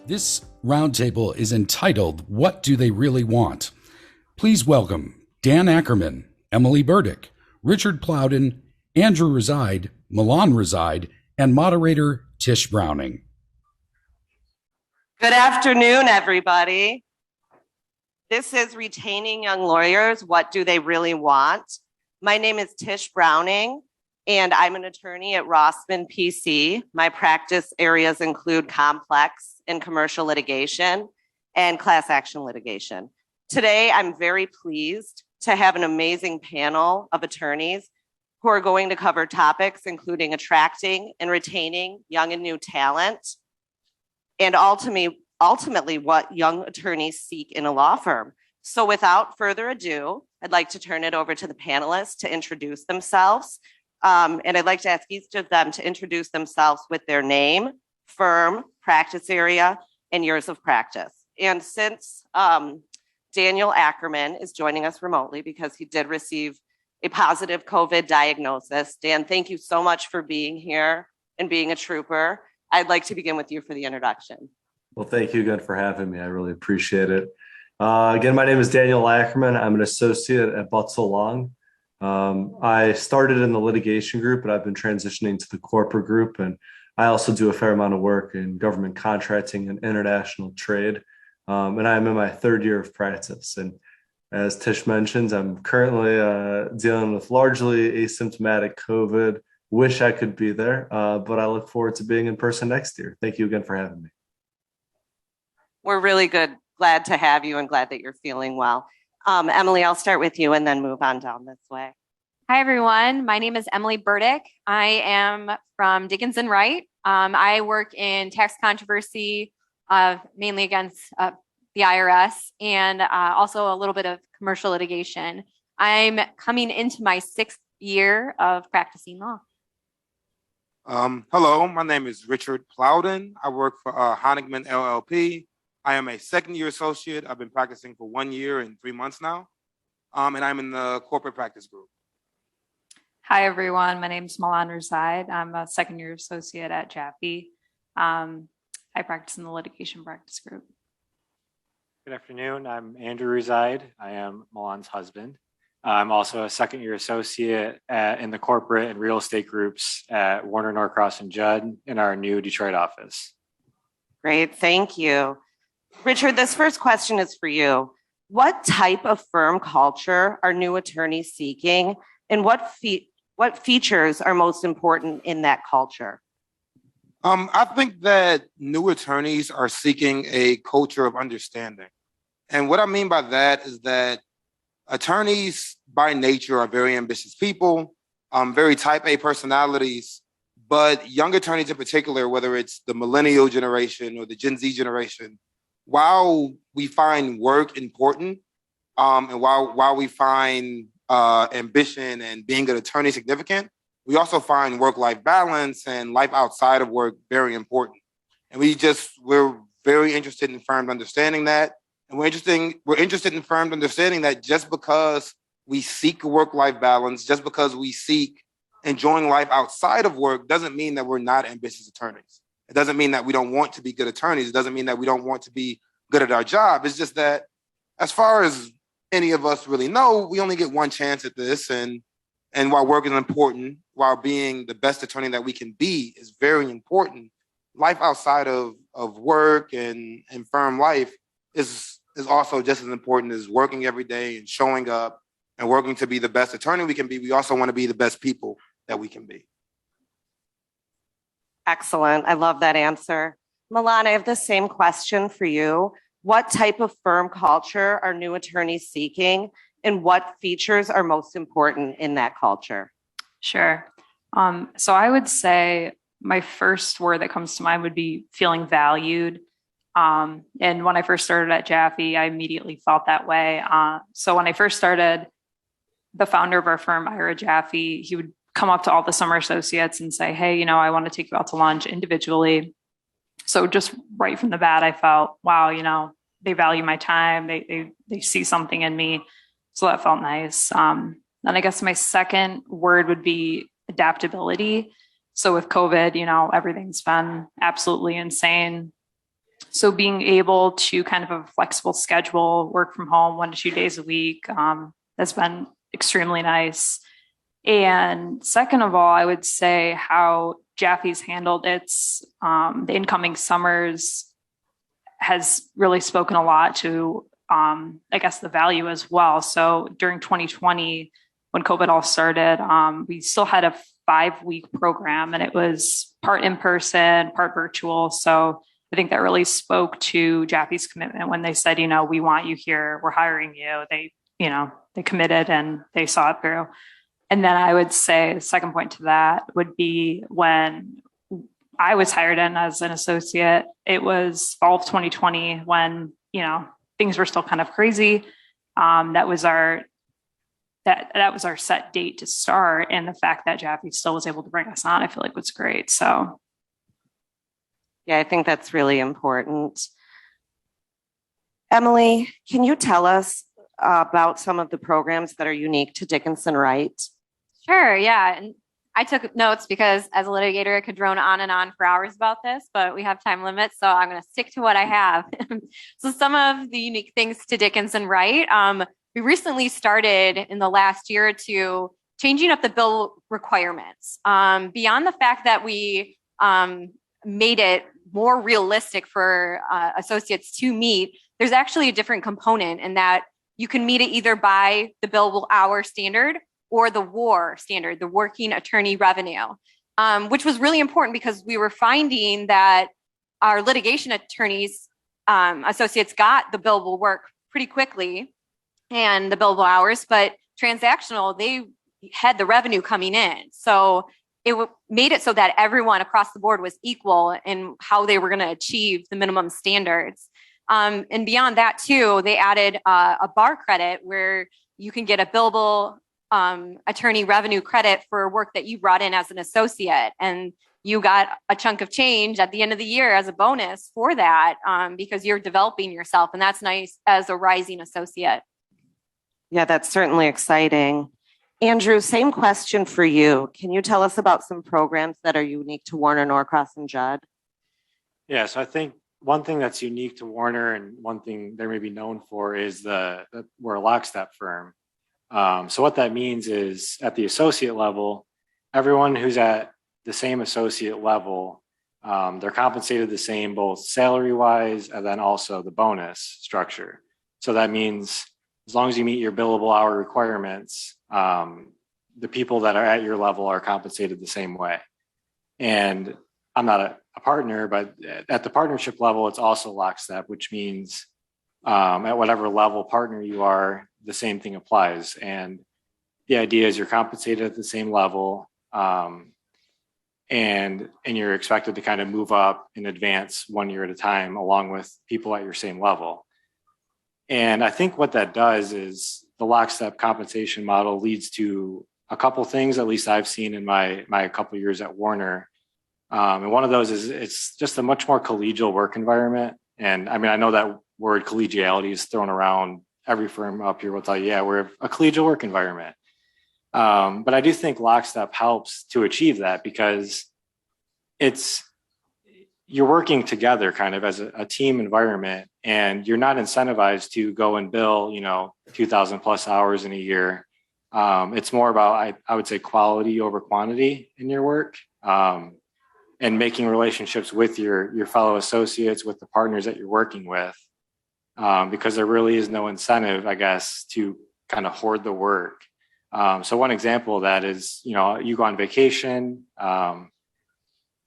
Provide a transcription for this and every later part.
This roundtable is entitled, What Do They Really Want? Please welcome Dan Ackerman, Emily Burdick, Richard Plowden, Andrew Reside, Milan Reside, and moderator Tish Browning. Good afternoon, everybody. This is Retaining Young Lawyers, What Do They Really Want? My name is Tish Browning, and I'm an attorney at Rossman PC. My practice areas include complex and commercial litigation and class action litigation. Today, I'm very pleased to have an amazing panel of attorneys who are going to cover topics including attracting and retaining young and new talent, and ultimately what young attorneys seek in a law firm. So without further ado, I'd like to turn it over to the panelists to introduce themselves. And I'd like to ask each of them to introduce themselves with their name, firm, practice area, and years of practice. And since Daniel Ackerman is joining us remotely because he did receive a positive COVID diagnosis. Dan, thank you so much for being here and being a trooper. I'd like to begin with you for the introduction. Well, thank you again for having me. I really appreciate it. Again, my name is Daniel Ackerman. I'm an associate at Butzel Long. I started in the litigation group, but I've been transitioning to the corporate group. And I also do a fair amount of work in government contracting and international trade. And I'm in my third year of practice. And as Tish mentions, I'm currently dealing with largely asymptomatic COVID. Wish I could be there, but I look forward to being in person next year. Thank you again for having me. We're really glad to have you and glad that you're feeling well. Emily, I'll start with you and then move on down this way. Hi, everyone. My name is Emily Burdick. I am from Dickens and Wright. I work in tax controversy, mainly against the IRS, and also a little bit of commercial litigation. I'm coming into my 6th year of practicing law. Hello, my name is Richard Plowden. I work for Honigman LLP. I am a 2nd-year associate. I've been practicing for 1 year and 3 months now, and I'm in the corporate practice group. Hi, everyone. My name is Milan Reside. I'm a 2nd-year associate at Jaffe. I practice in the litigation practice group. Good afternoon. I'm Andrew Reside. I am Milan's husband. I'm also a 2nd-year associate in the corporate and real estate groups at Warner Norcross and Judd in our new Detroit office. Great, thank you. Richard, this first question is for you. What type of firm culture are new attorneys seeking, and what features are most important in that culture? I think that new attorneys are seeking a culture of understanding. And what I mean by that is that attorneys by nature are very ambitious people, very type A personalities, but young attorneys in particular, whether it's the millennial generation or the Gen Z generation, while we find work important, and while we find ambition and being an attorney significant, we also find work-life balance and life outside of work very important. And we're very interested in firm understanding that. And we're interested in firm understanding that just because we seek a work-life balance, just because we seek enjoying life outside of work, doesn't mean that we're not ambitious attorneys. It doesn't mean that we don't want to be good attorneys. It doesn't mean that we don't want to be good at our job. It's just that as far as any of us really know, we only get one chance at this. And while work is important, while being the best attorney that we can be is very important, life outside of work and firm life is also just as important as working every day and showing up and working to be the best attorney we can be. We also want to be the best people that we can be. Excellent. I love that answer. Milan, I have the same question for you. What type of firm culture are new attorneys seeking, and what features are most important in that culture? Sure. So I would say my first word that comes to mind would be feeling valued. And when I first started at Jaffe, I immediately felt that way. So when I first started, the founder of our firm, Ira Jaffe, he would come up to all the summer associates and say, hey, I want to take you out to lunch individually. So just right from the bat, I felt, wow, they value my time. They see something in me. So that felt nice. Then I guess my second word would be adaptability. So with COVID, everything's been absolutely insane. So being able to kind of have a flexible schedule, work from home 1 to 2 days a week, has been extremely nice. And second of all, I would say how Jaffe's handled its the incoming summers has really spoken a lot to, I guess, the value as well. So during 2020, when COVID all started, we still had a 5-week program, and it was part in person, part virtual. So I think that really spoke to Jaffe's commitment when they said, we want you here, we're hiring you. They committed and they saw it through. And then I would say the second point to that would be when I was hired in as an associate, it was fall of 2020 when, things were still kind of crazy. That was our set date to start. And the fact that Jaffe still was able to bring us on, I feel like was great. So. Yeah, I think that's really important. Emily, can you tell us about some of the programs that are unique to Dickinson Wright? Sure, yeah. And I took notes because as a litigator, I could drone on and on for hours about this, but we have time limits, so I'm going to stick to what I have. So some of the unique things to Dickinson Wright, we recently started in the last year or two changing up the bill requirements. Beyond the fact that we made it more realistic for associates to meet, there's actually a different component in that you can meet it either by the billable hour standard or the WAR standard, the working attorney revenue, which was really important because we were finding that our litigation attorneys, associates got the billable work pretty quickly and the billable hours, but transactional, they had the revenue coming in. So it made it so that everyone across the board was equal in how they were going to achieve the minimum standards. And beyond that too, they added a bar credit where you can get a billable attorney revenue credit for work that you brought in as an associate. And you got a chunk of change at the end of the year as a bonus for that because you're developing yourself. And that's nice as a rising associate. Yeah, that's certainly exciting. Andrew, same question for you. Can you tell us about some programs that are unique to Warner, Norcross, and Judd? Yeah, so I think one thing that's unique to Warner and one thing they may be known for is we're a lockstep firm. So what that means is at the associate level, everyone who's at the same associate level, they're compensated the same, both salary wise and then also the bonus structure. So that means as long as you meet your billable hour requirements, the people that are at your level are compensated the same way. And I'm not a partner, but at the partnership level, it's also lockstep, which means at whatever level partner you are, the same thing applies. And the idea is you're compensated at the same level, and you're expected to kind of move up in advance 1 year at a time, along with people at your same level. And I think what that does is the lockstep compensation model leads to a couple things, at least I've seen in my couple of years at Warner. And one of those is it's just a much more collegial work environment. And I mean, I know that word collegiality is thrown around. Every firm up here will tell you, yeah, we're a collegial work environment. But I do think lockstep helps to achieve that because you're working together kind of as a team environment, and you're not incentivized to go and bill, 2,000 plus hours in a year. It's more about, I would say, quality over quantity in your work, and making relationships with your fellow associates, with the partners that you're working with, because there really is no incentive, I guess, to kind of hoard the work. So one example of that is, you go on vacation,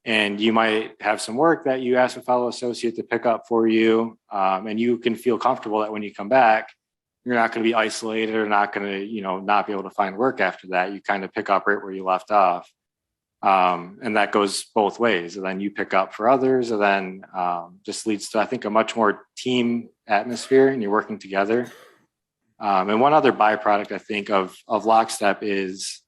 and you might have some work that you ask a fellow associate to pick up for you. And you can feel comfortable that when you come back, you're not going to be isolated or not going to, not be able to find work after that. You kind of pick up right where you left off. And that goes both ways. And then you pick up for others, and then just leads to, I think, a much more team atmosphere, and you're working together. And one other byproduct, I think, of lockstep is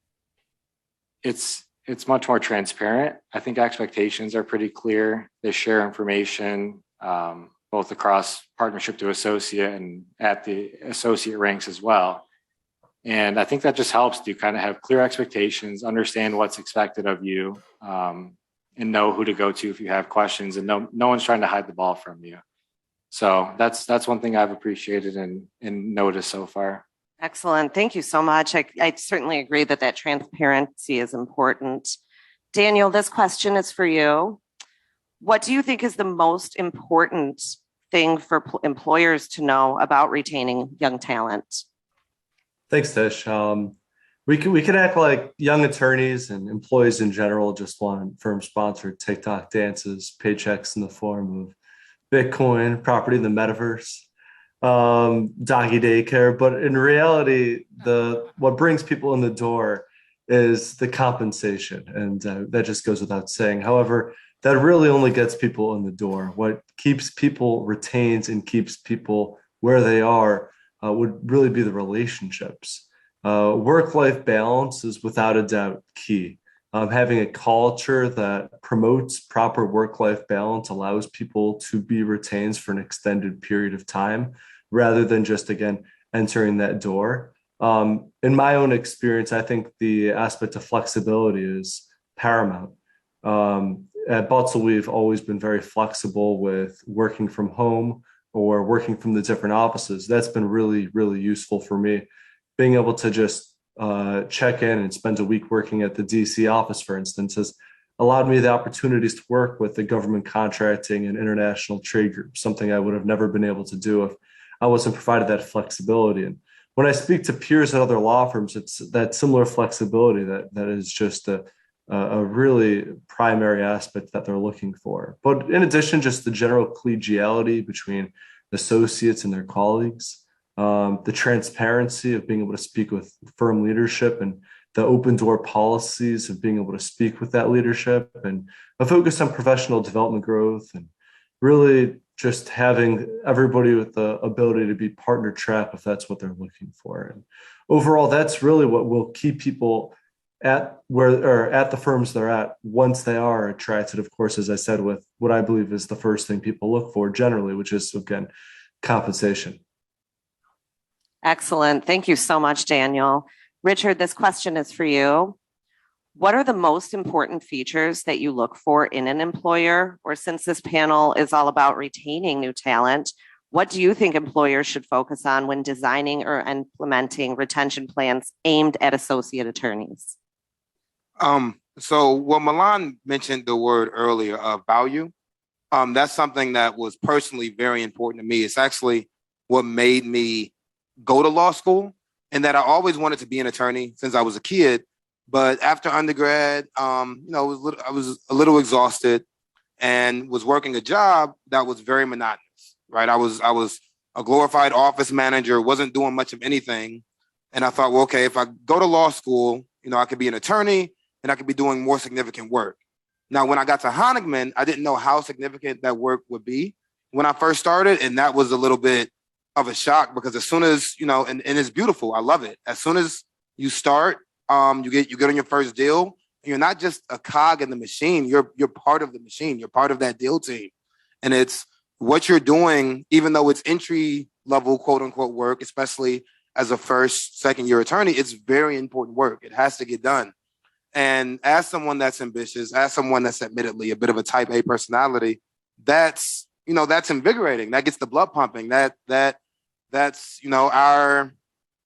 it's much more transparent. I think expectations are pretty clear. They share information, both across partnership to associate and at the associate ranks as well. And I think that just helps to kind of have clear expectations, understand what's expected of you, know who to go to if you have questions, and no one's trying to hide the ball from you. So that's one thing I've appreciated and noticed so far. Excellent. Thank you so much. I certainly agree that transparency is important. Daniel, this question is for you. What do you think is the most important thing for employers to know about retaining young talent? Thanks, Tish. We can act like young attorneys and employees in general just want firm-sponsored TikTok dances, paychecks in the form of Bitcoin, property in the metaverse, doggy daycare. But in reality, what brings people in the door is the compensation, and that just goes without saying. However, that really only gets people in the door. What keeps people retained and keeps people where they are would really be the relationships. Work-life balance is without a doubt key. Having a culture that promotes proper work-life balance allows people to be retained for an extended period of time, rather than just, again, entering that door. In my own experience, I think the aspect of flexibility is paramount. At Butzel, we've always been very flexible with working from home or working from the different offices. That's been really, really useful for me. Being able to just check in and spend a week working at the DC office, for instance, has allowed me the opportunities to work with the government contracting and international trade groups, something I would have never been able to do if I wasn't provided that flexibility. And when I speak to peers at other law firms, it's that similar flexibility that is just a really primary aspect that they're looking for. But in addition, just the general collegiality between associates and their colleagues, the transparency of being able to speak with firm leadership, and the open door policies of being able to speak with that leadership, and a focus on professional development growth, and really just having everybody with the ability to be partner track if that's what they're looking for. And overall, that's really what will keep people at the firms they're at once they are attracted, of course, as I said, with what I believe is the first thing people look for generally, which is, again, compensation. Excellent. Thank you so much, Daniel. Richard, this question is for you. What are the most important features that you look for in an employer? Or since this panel is all about retaining new talent, what do you think employers should focus on when designing or implementing retention plans aimed at associate attorneys? So Milan mentioned the word earlier of value. That's something that was personally very important to me. It's actually what made me go to law school, and that I always wanted to be an attorney since I was a kid. But after undergrad, I was a little exhausted and was working a job that was very monotonous, right? I was a glorified office manager, wasn't doing much of anything. And I thought, well, okay, if I go to law school, I could be an attorney and I could be doing more significant work. Now, when I got to Ackerman, I didn't know how significant that work would be when I first started. And that was a little bit of a shock, because as soon as, and it's beautiful, I love it. As soon as you start, you get on your first deal, you're not just a cog in the machine, you're part of the machine, you're part of that deal team. And it's what you're doing, even though it's entry level, quote unquote, work, especially as a first, second year attorney, it's very important work. It has to get done. And as someone that's ambitious, as someone that's admittedly a bit of a type A personality, that's invigorating. That gets the blood pumping. That's our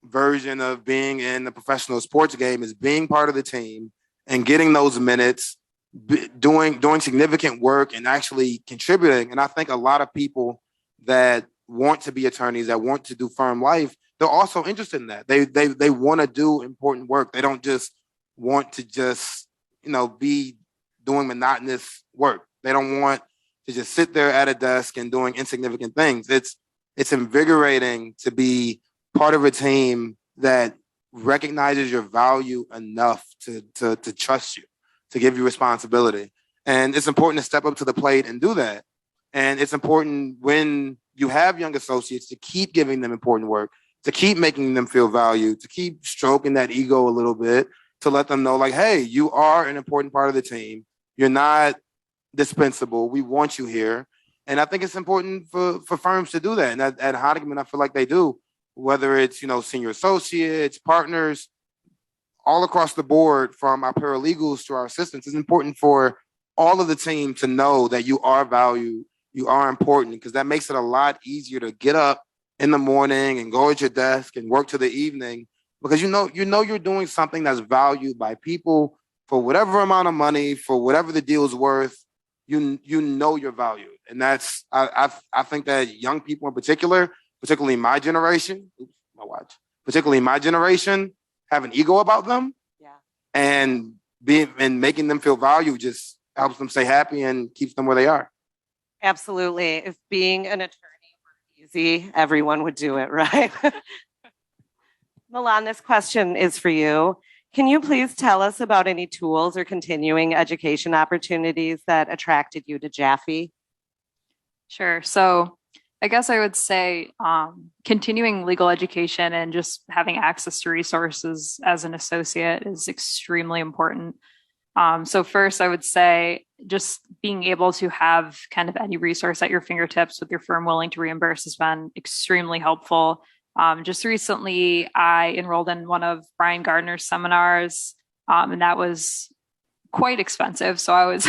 version of being in the professional sports game, is being part of the team and getting those minutes, doing significant work and actually contributing. And I think a lot of people that want to be attorneys, that want to do firm life, they're also interested in that. They want to do important work. They don't just want to be doing monotonous work. They don't want to just sit there at a desk and doing insignificant things. It's invigorating to be part of a team that recognizes your value enough to trust you, to give you responsibility. And it's important to step up to the plate and do that. And it's important when you have young associates to keep giving them important work, to keep making them feel valued, to keep stroking that ego a little bit, to let them know, like, hey, you are an important part of the team. You're not dispensable. We want you here. And I think it's important for firms to do that. And at Ackerman, I feel like they do, whether it's, senior associates, partners, all across the board, from our paralegals to our assistants. It's important for all of the team to know that you are valued, you are important, because that makes it a lot easier to get up in the morning and go at your desk and work to the evening, because you know you're doing something that's valued by people for whatever amount of money, for whatever the deal is worth. You know you're valued, and that's I think that young people in particular, particularly my generation, particularly my generation, have an ego about them, and making them feel valued just helps them stay happy and keeps them where they are. Absolutely. If being an attorney were easy, everyone would do it, right? Milan, this question is for you. Can you please tell us about any tools or continuing education opportunities that attracted you to Jaffe? Sure. So I guess I would say continuing legal education and just having access to resources as an associate is extremely important. So first, I would say just being able to have kind of any resource at your fingertips with your firm willing to reimburse has been extremely helpful. Just recently, I enrolled in one of Brian Gardner's seminars, and that was quite expensive. So I was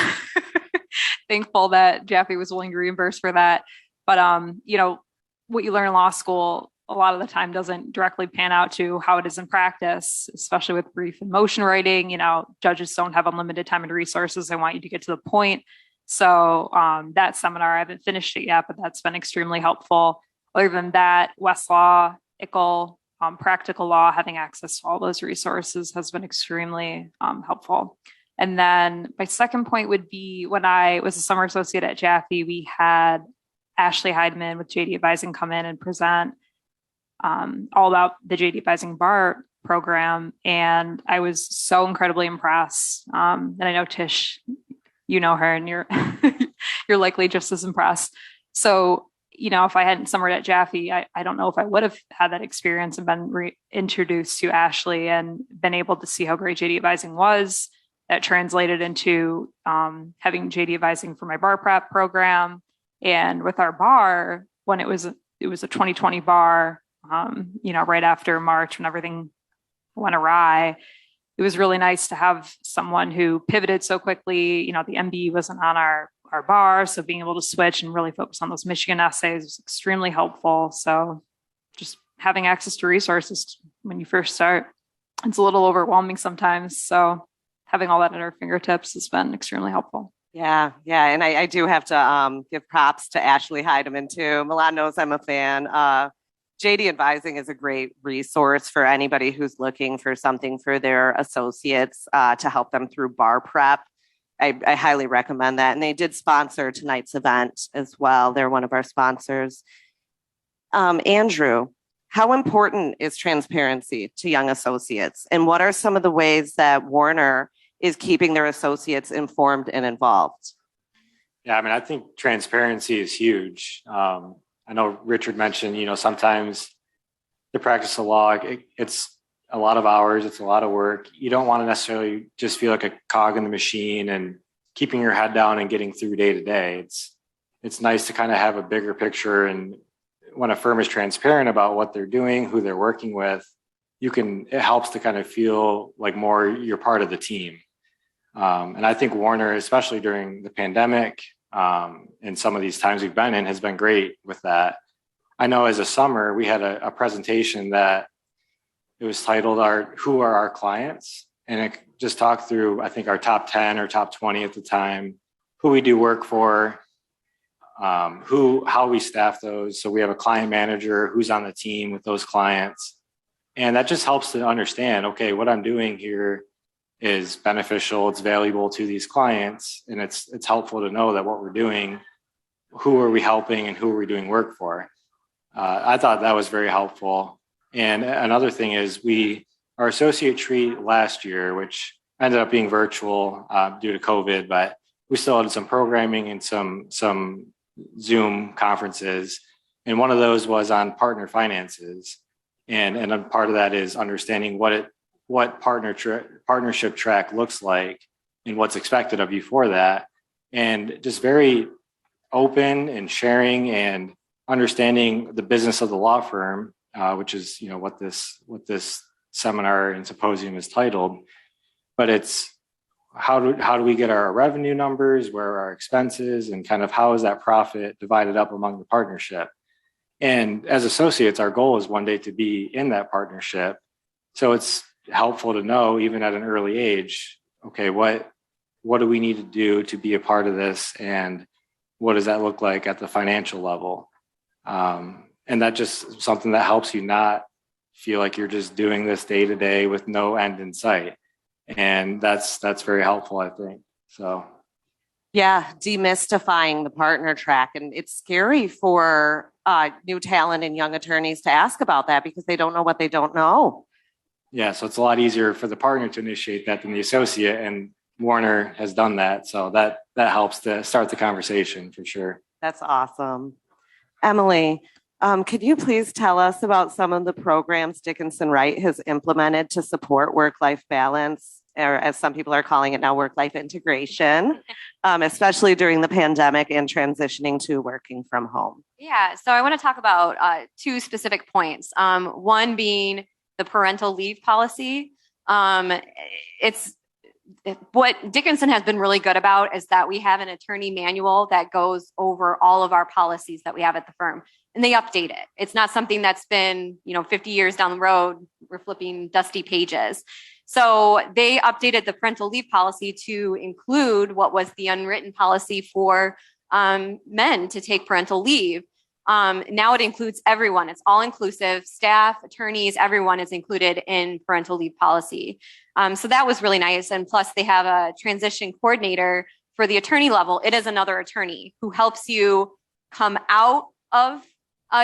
thankful that Jaffe was willing to reimburse for that. But, what you learn in law school a lot of the time doesn't directly pan out to how it is in practice, especially with brief and motion writing. Judges don't have unlimited time and resources. They want you to get to the point. So that seminar, I haven't finished it yet, but that's been extremely helpful. Other than that, Westlaw, ICL, practical law, having access to all those resources has been extremely helpful. And then my second point would be when I was a summer associate at Jaffe, we had Ashley Heidemann with JD Advising come in and present all about the JD Advising Bar program. And I was so incredibly impressed. And I know Tish, you know her and you're likely just as impressed. So, if I hadn't summered at Jaffe, I don't know if I would have had that experience and been reintroduced to Ashley and been able to see how great JD Advising was. That translated into having JD Advising for my bar prep program. And with our bar, when it was a 2020 bar, right after March when everything went awry, it was really nice to have someone who pivoted so quickly. The MBE wasn't on our bar, so being able to switch and really focus on those Michigan essays was extremely helpful. So just having access to resources when you first start, it's a little overwhelming sometimes. So having all that at our fingertips has been extremely helpful. Yeah. And I do have to give props to Ashley Heidemann too. Milan knows I'm a fan. JD Advising is a great resource for anybody who's looking for something for their associates to help them through bar prep. I highly recommend that. And they did sponsor tonight's event as well. They're one of our sponsors. Andrew, how important is transparency to young associates? And what are some of the ways that Warner is keeping their associates informed and involved? Yeah, I think transparency is huge. I know Richard mentioned, sometimes the practice of law, it's a lot of hours, it's a lot of work. You don't want to necessarily just feel like a cog in the machine and keeping your head down and getting through day to day. It's nice to kind of have a bigger picture. And when a firm is transparent about what they're doing, who they're working with, it helps to kind of feel like more you're part of the team. And I think Warner, especially during the pandemic, and some of these times we've been in, has been great with that. I know as a summer, we had a presentation that it was titled Who Are Our Clients? And it just talked through, I think, our top 10 or top 20 at the time, who we do work for, how we staff those. So we have a client manager who's on the team with those clients. And that just helps to understand, okay, what I'm doing here is beneficial, it's valuable to these clients, and it's helpful to know that what we're doing, who are we helping and who are we doing work for. I thought that was very helpful. And another thing is our associate treat last year, which ended up being virtual due to COVID, but we still had some programming and some Zoom conferences. And one of those was on partner finances. And a part of that is understanding what partnership track looks like and what's expected of you for that. And just very open and sharing and understanding the business of the law firm, which is, what this seminar and symposium is titled. But it's how do we get our revenue numbers, where are our expenses, and kind of how is that profit divided up among the partnership? And as associates, our goal is one day to be in that partnership. So it's helpful to know, even at an early age, okay, what do we need to do to be a part of this, and what does that look like at the financial level? And that just something that helps you not feel like you're just doing this day to day with no end in sight. And that's very helpful, I think. So Yeah, demystifying the partner track. And it's scary for new talent and young attorneys to ask about that because they don't know what they don't know. yeah, so it's a lot easier for the partner to initiate that than the associate, and Warner has done that. So that helps to start the conversation for sure. That's awesome. Emily, could you please tell us about some of the programs Dickinson Wright has implemented to support work-life balance, or as some people are calling it now, work-life integration, especially during the pandemic and transitioning to working from home? Yeah, so I want to talk about two specific points. One being the parental leave policy. It's what Dickinson has been really good about is that we have an attorney manual that goes over all of our policies that we have at the firm, and they update it. It's not something that's been, 50 years down the road, we're flipping dusty pages. So they updated the parental leave policy to include what was the unwritten policy for men to take parental leave. Now it includes everyone. It's all inclusive. Staff, attorneys, everyone is included in parental leave policy. So that was really nice. And plus they have a transition coordinator for the attorney level. It is another attorney who helps you come out of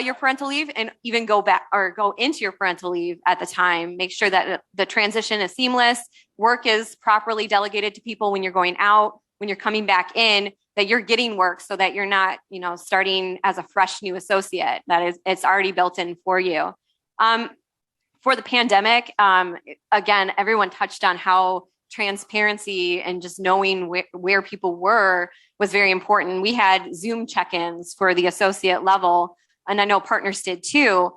your parental leave and even go back or go into your parental leave at the time. Make sure that the transition is seamless. Work is properly delegated to people when you're going out, when you're coming back in, that you're getting work so that you're not, starting as a fresh new associate. It's already built in for you. For the pandemic, again, everyone touched on how transparency and just knowing where people were was very important. We had Zoom check-ins for the associate level, and I know partners did too,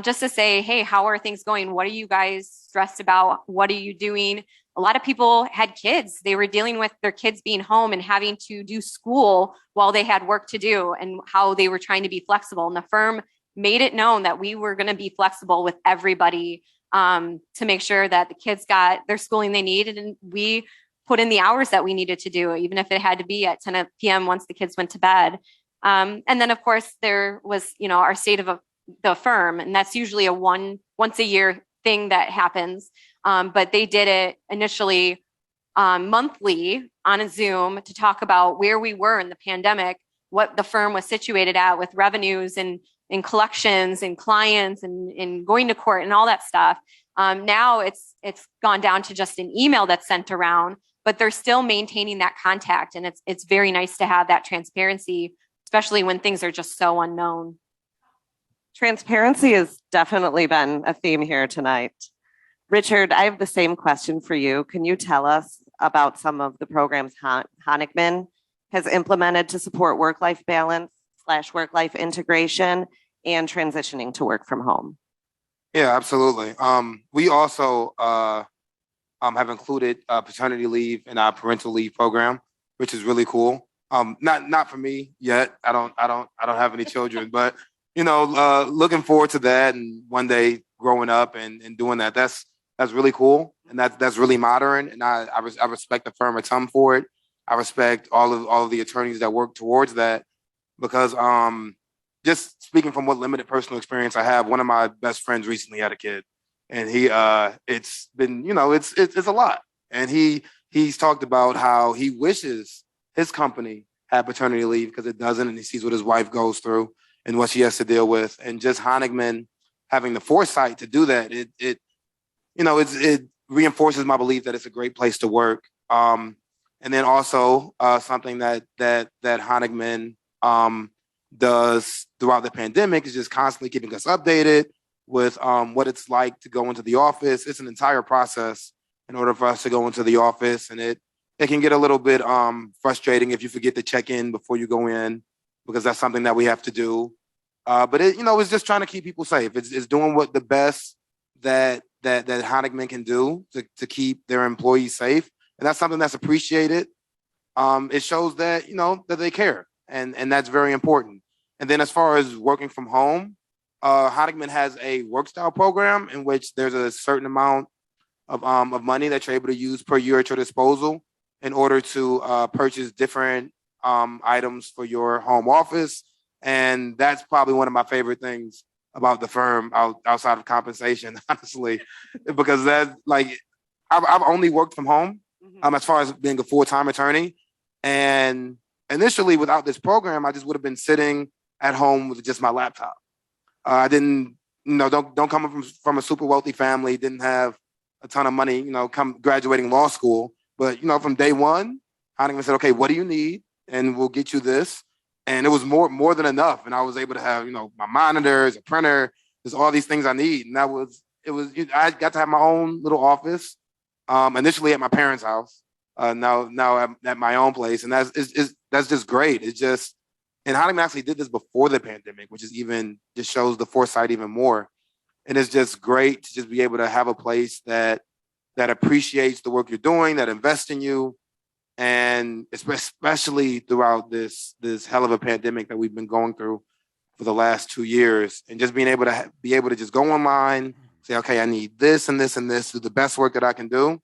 just to say, hey, how are things going? What are you guys stressed about? What are you doing? A lot of people had kids. They were dealing with their kids being home and having to do school while they had work to do, and how they were trying to be flexible. And the firm made it known that we were going to be flexible with everybody to make sure that the kids got their schooling they needed. And we put in the hours that we needed to do, even if it had to be at 10 p.m. once the kids went to bed. And then, of course, there was, our state of the firm, and that's usually a once a year thing that happens. But they did it initially monthly on a Zoom to talk about where we were in the pandemic, what the firm was situated at with revenues and collections and clients and going to court and all that stuff. Now it's gone down to just an email that's sent around, but they're still maintaining that contact. And it's very nice to have that transparency, especially when things are just so unknown. Transparency has definitely been a theme here tonight. Richard, I have the same question for you. Can you tell us about some of the programs Ackerman has implemented to support work-life balance / work-life integration and transitioning to work from home? Yeah, absolutely. We also have included paternity leave in our parental leave program, which is really cool. Not for me yet. I don't have any children, but looking forward to that, and one day growing up and doing that. That's really cool, and that's really modern. And I respect the firm a ton for it. I respect all of the attorneys that work towards that, because just speaking from what limited personal experience I have, one of my best friends recently had a kid, and it's been it's a lot. And he's talked about how he wishes his company had paternity leave because it doesn't, and he sees what his wife goes through and what she has to deal with. And just Ackerman having the foresight to do that, it reinforces my belief that it's a great place to work. And then also something that Ackerman does throughout the pandemic is just constantly keeping us updated with what it's like to go into the office. It's an entire process in order for us to go into the office, and it can get a little bit frustrating if you forget to check in before you go in, because that's something that we have to do. But it's just trying to keep people safe. It's doing what the best that Ackerman can do to keep their employees safe, and that's something that's appreciated. It shows that, that they care, and that's very important. And then as far as working from home, Ackerman has a work style program in which there's a certain amount of money that you're able to use per year at your disposal in order to purchase different items for your home office. And that's probably one of my favorite things about the firm outside of compensation, honestly, because I've only worked from home as far as being a full-time attorney. And initially, without this program, I just would have been sitting at home with just my laptop. I didn't, don't come from a super wealthy family, didn't have a ton of money, graduating law school. But, from day one, Ackerman said, okay, what do you need? And we'll get you this. And it was more than enough. And I was able to have, my monitors, a printer, there's all these things I need. And I got to have my own little office, initially at my parents' house, now I'm at my own place. And that's just great. It's just, and Ackerman actually did this before the pandemic, which is just shows the foresight even more. And it's just great to just be able to have a place that appreciates the work you're doing, that invests in you. And especially throughout this hell of a pandemic that we've been going through for the last 2 years, and just being able to just go online, say, okay, I need this and this and this, do the best work that I can do.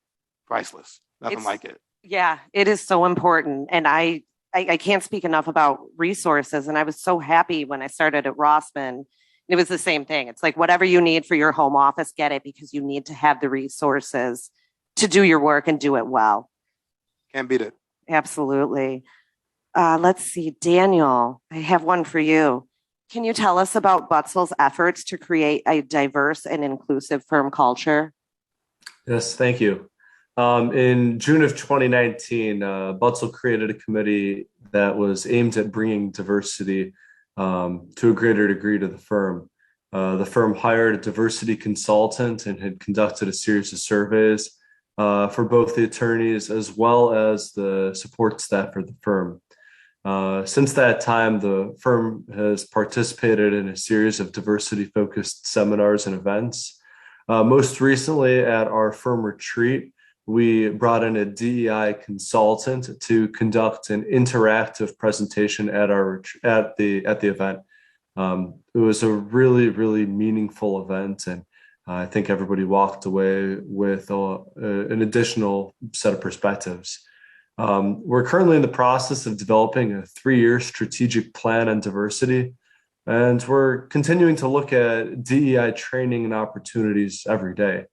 Priceless. Nothing like it. Yeah, it is so important. And I can't speak enough about resources. And I was so happy when I started at Rossman. It was the same thing. It's like whatever you need for your home office, get it, because you need to have the resources to do your work and do it well. Can't beat it. Absolutely. Let's see, Daniel, I have one for you. Can you tell us about Butzel's efforts to create a diverse and inclusive firm culture? Yes, thank you. In June of 2019, Butzel created a committee that was aimed at bringing diversity to a greater degree to the firm. The firm hired a diversity consultant and had conducted a series of surveys for both the attorneys as well as the support staff for the firm. Since that time, the firm has participated in a series of diversity-focused seminars and events. Most recently, at our firm retreat, we brought in a DEI consultant to conduct an interactive presentation at the event. It was a really, really meaningful event, and I think everybody walked away with an additional set of perspectives. We're currently in the process of developing a 3-year strategic plan on diversity, and we're continuing to look at DEI training and opportunities every day.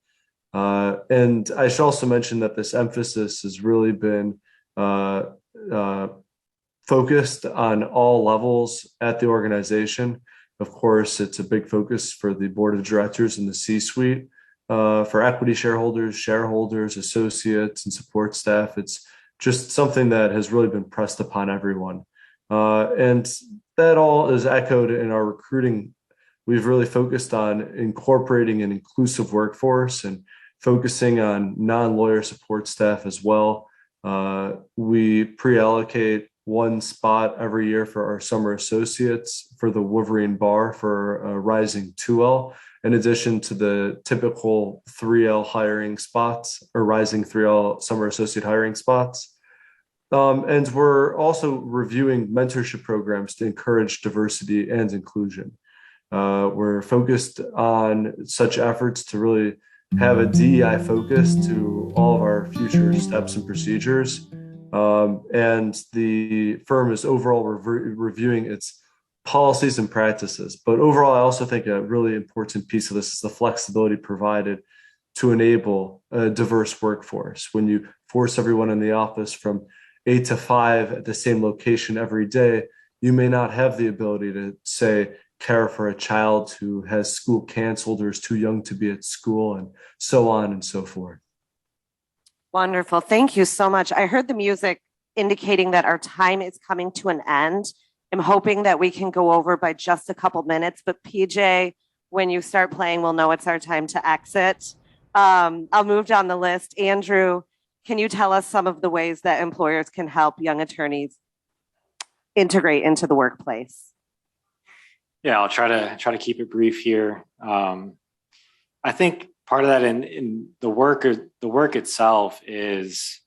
And I should also mention that this emphasis has really been focused on all levels at the organization. Of course, it's a big focus for the board of directors and the C-suite, for equity shareholders, associates, and support staff. It's just something that has really been pressed upon everyone. And that all is echoed in our recruiting. We've really focused on incorporating an inclusive workforce and focusing on non-lawyer support staff as well. We pre-allocate one spot every year for our summer associates for the Wolverine Bar for a rising 2L, in addition to the typical 3L hiring spots or rising 3L summer associate hiring spots. And we're also reviewing mentorship programs to encourage diversity and inclusion. We're focused on such efforts to really have a DEI focus to all of our future steps and procedures. And the firm is overall reviewing its policies and practices. But overall, I also think a really important piece of this is the flexibility provided to enable a diverse workforce. When you force everyone in the office from 8 to 5 at the same location every day, you may not have the ability to, say, care for a child who has school canceled or is too young to be at school, and so on and so forth. Wonderful. Thank you so much. I heard the music indicating that our time is coming to an end. I'm hoping that we can go over by just a couple minutes, but PJ, when you start playing, we'll know it's our time to exit. I'll move down the list. Andrew, can you tell us some of the ways that employers can help young attorneys integrate into the workplace? Yeah, I'll try to keep it brief here. I think part of that in the work itself is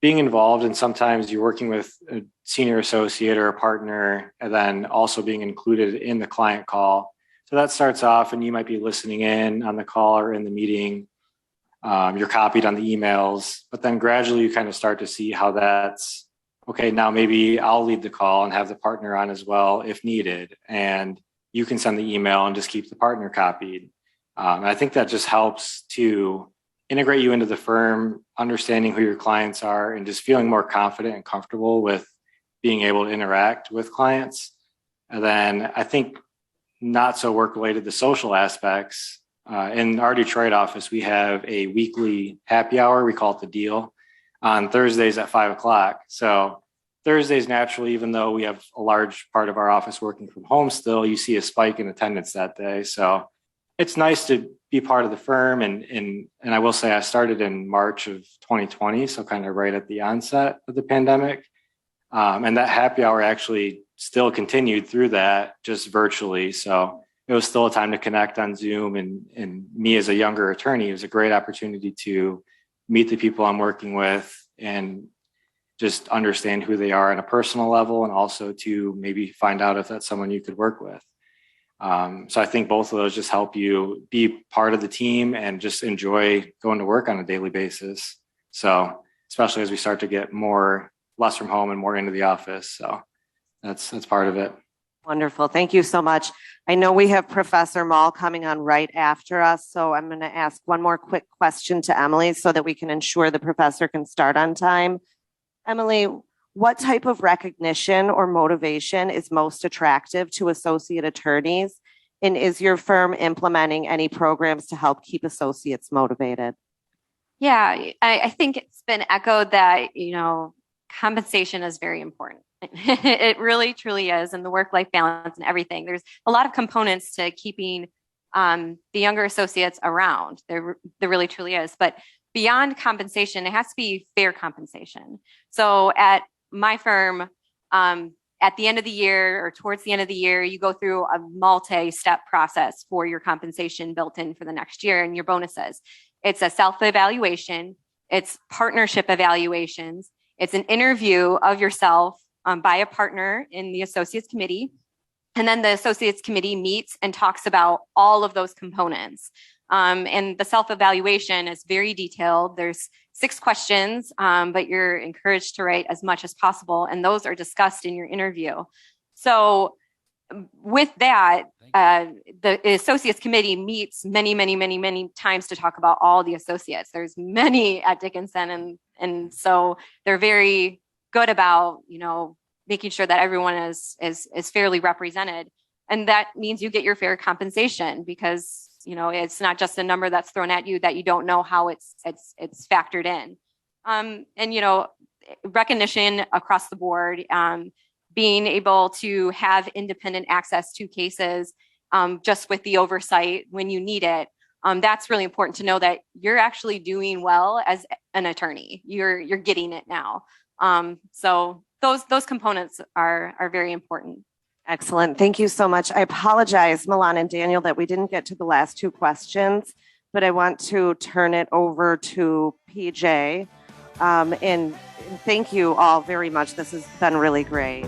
being involved, and sometimes you're working with a senior associate or a partner, and then also being included in the client call. So that starts off, and you might be listening in on the call or in the meeting. You're copied on the emails, but then gradually you kind of start to see how that's, okay, now maybe I'll lead the call and have the partner on as well if needed. And you can send the email and just keep the partner copied. And I think that just helps to integrate you into the firm, understanding who your clients are, and just feeling more confident and comfortable with being able to interact with clients. And then I think not so work related, the social aspects. In our Detroit office, we have a weekly happy hour. We call it the deal on Thursdays at 5:00. So Thursdays, naturally, even though we have a large part of our office working from home still, you see a spike in attendance that day. So it's nice to be part of the firm. And I will say I started in March of 2020, so kind of right at the onset of the pandemic. And that happy hour actually still continued through that, just virtually. So it was still a time to connect on Zoom. And me as a younger attorney, it was a great opportunity to meet the people I'm working with and just understand who they are on a personal level, and also to maybe find out if that's someone you could work with. So I think both of those just help you be part of the team and just enjoy going to work on a daily basis. So especially as we start to get less from home and more into the office. So that's part of it. Wonderful. Thank you so much. I know we have Professor Mall coming on right after us, so I'm going to ask one more quick question to Emily so that we can ensure the professor can start on time. Emily, what type of recognition or motivation is most attractive to associate attorneys? And is your firm implementing any programs to help keep associates motivated? Yeah, I think it's been echoed that, compensation is very important. It really, truly is. And the work-life balance and everything. There's a lot of components to keeping the younger associates around. There really, truly is. But beyond compensation, it has to be fair compensation. So at my firm, at the end of the year or towards the end of the year, you go through a multi-step process for your compensation built in for the next year and your bonuses. It's a self-evaluation. It's partnership evaluations. It's an interview of yourself by a partner in the associates committee. And then the associates committee meets and talks about all of those components. And the self-evaluation is very detailed. There's 6 questions, but you're encouraged to write as much as possible. And those are discussed in your interview. So with that, the associates committee meets many, many, many, many times to talk about all the associates. There's many at Dickinson. And so they're very good about, making sure that everyone is fairly represented. And that means you get your fair compensation because it's not just a number that's thrown at you that you don't know how it's factored in. And recognition across the board, being able to have independent access to cases, just with the oversight when you need it. That's really important to know that you're actually doing well as an attorney. You're getting it now. So those components are very important. Excellent. Thank you so much. I apologize, Milan and Daniel, that we didn't get to the last 2 questions, but I want to turn it over to PJ. And thank you all very much. This has been really great.